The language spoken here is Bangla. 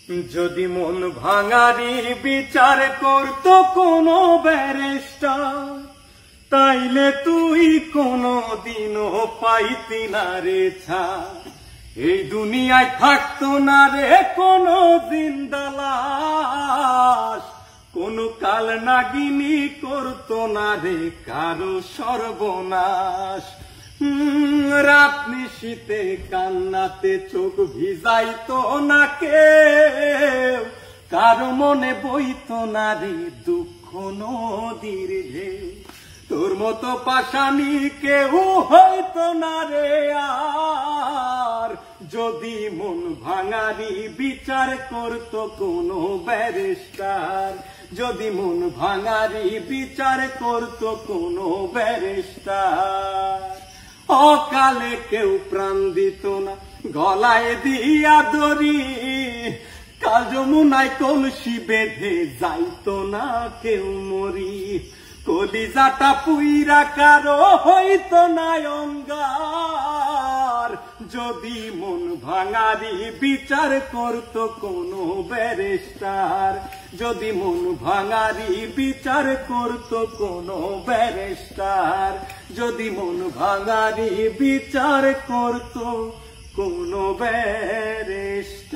যদি মন ভাঙারি বিচার করতো কোনো ব্যারিস্টার, তাইলে তুই কোনদিনও পাইতি না রে ছাড়। এই দুনিয়ায় থাকতো না রে কোনো জিন্দালাশ, কোনো কাল নাগিনী করতো না রে কারো সর্বনাশ। রাত নিশীতে কান্নাতে চোখ ভিজাইতো না কেউ, কারো মনে বইতো না রে দুঃখ নদীর ঢেউ। তোর মতো পাষাণী কেউ হইতো না রে আর, যদি মন ভাঙারি বিচার করতো কোনো ব্যারিস্টার। যদি মন ভাঙারি বিচার করতো কোনো ব্যারিস্টার। অকালে কেউ প্রাণ দিত না গলায় দিয়া দড়ি, কাল যমুনায় কলসি বেঁধে যাইতো না কেউ মরি। কলিজাটা পুইরা কারো হইতো না অঙ্গার, যদি মন ভাঙারি বিচার করতো কোনো ব্যারিস্টার। যদি মন ভাঙারি বিচার করতো কোনো ব্যারিস্টার। যদি মন ভাঙারি বিচার করতো কোনো ব্যারিস্টার।